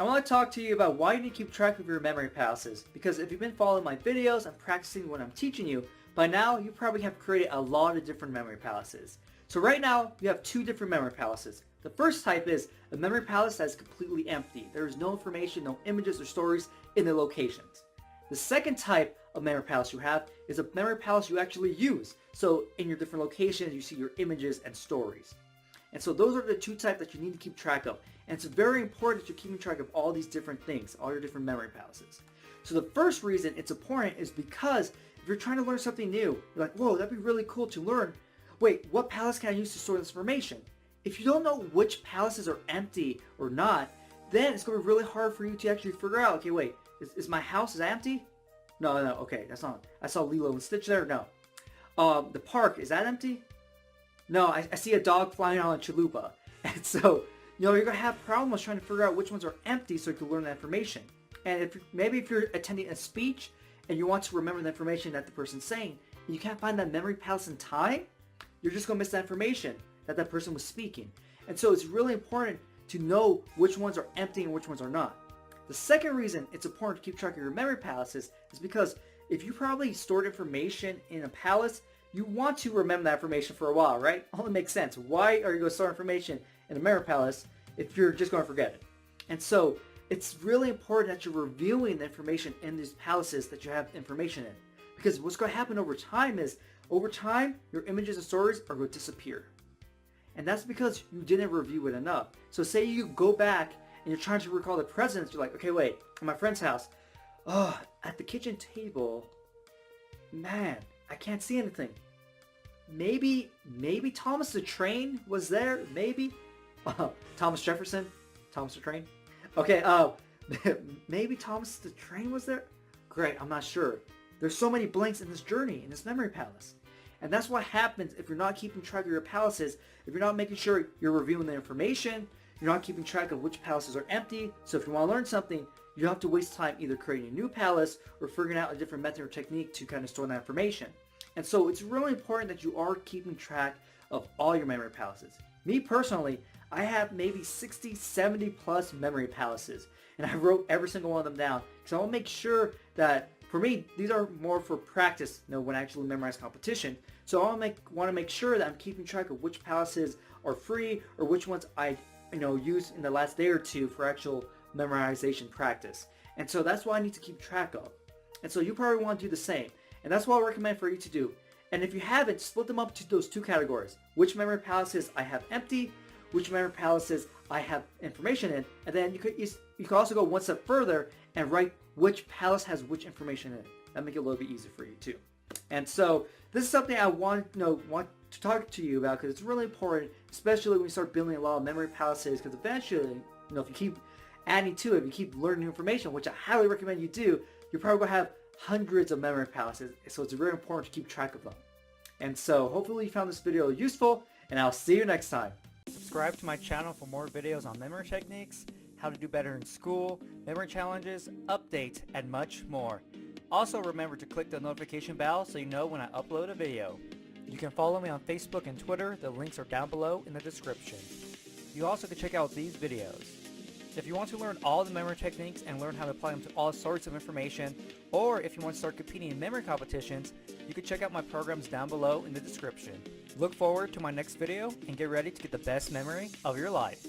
I want to talk to you about why you need to keep track of your memory palaces, because if you've been following my videos and practicing what I'm teaching you, by now you probably have created a lot of different memory palaces. So right now, you have two different memory palaces. The first type is a memory palace that is completely empty. There is no information, no images or stories in the locations. The second type of memory palace you have is a memory palace you actually use. So in your different locations, you see your images and stories. And so those are the two types that you need to keep track of. And it's very important that you're keeping track of all these different things, all your different memory palaces. So the first reason it's important is because if you're trying to learn something new, you're like, whoa, that'd be really cool to learn. Wait, what palace can I use to store this information? If you don't know which palaces are empty or not, then it's going to be really hard for you to actually figure out, okay, wait, is my house is empty? No, okay, that's not. I saw Lilo and Stitch there. No. The park, is that empty? No, I see a dog flying on a chalupa. And so, you're going to have problems trying to figure out which ones are empty so you can learn that information. And if you're attending a speech and you want to remember the information that the person's saying, and you can't find that memory palace in time, you're just going to miss that information that person was speaking. And so it's really important to know which ones are empty and which ones are not. The second reason it's important to keep track of your memory palaces is because if you probably stored information in a palace, you want to remember that information for a while, right? Only makes sense. Why are you going to store information in a memory palace if you're just going to forget it? And so it's really important that you're reviewing the information in these palaces that you have information in. Because what's going to happen over time is, over time, your images and stories are going to disappear. And that's because you didn't review it enough. So say you go back and you're trying to recall the presents, you're like, okay, wait, at my friend's house, at the kitchen table, man, I can't see anything. Maybe Thomas the Train was there, maybe? Thomas Jefferson? Thomas the Train? Okay, maybe Thomas the Train was there? Great, I'm not sure. There's so many blanks in this journey, in this memory palace. And that's what happens if you're not keeping track of your palaces, if you're not making sure you're reviewing the information, you're not keeping track of which palaces are empty. So if you want to learn something, you don't have to waste time either creating a new palace or figuring out a different method or technique to kind of store that information. And so it's really important that you are keeping track of all your memory palaces. Me personally, I have maybe 60, 70 plus memory palaces, and I wrote every single one of them down because I want to make sure that, for me, these are more for practice, when I actually memorize competition. So I want to make sure that I'm keeping track of which palaces are free or which ones I used in the last day or two for actual memorization practice. And so that's what I need to keep track of. And so you probably want to do the same. And that's what I recommend for you to do. And if you haven't, split them up to those two categories. Which memory palaces I have empty, which memory palaces I have information in, and then you could also go one step further and write which palace has which information in it. That'll make it a little bit easier for you too. And so this is something I want to talk to you about because it's really important, especially when you start building a lot of memory palaces, because eventually, if you keep adding to it, if you keep learning new information, which I highly recommend you do, you're probably going to have hundreds of memory palaces, so it's very important to keep track of them. And so hopefully you found this video useful, and I'll see you next time. Subscribe to my channel for more videos on memory techniques, how to do better in school, memory challenges, updates, and much more. Also remember to click the notification bell so you know when I upload a video. You can follow me on Facebook and Twitter, the links are down below in the description. You also can check out these videos. If you want to learn all the memory techniques and learn how to apply them to all sorts of information, or if you want to start competing in memory competitions, you can check out my programs down below in the description. Look forward to my next video and get ready to get the best memory of your life.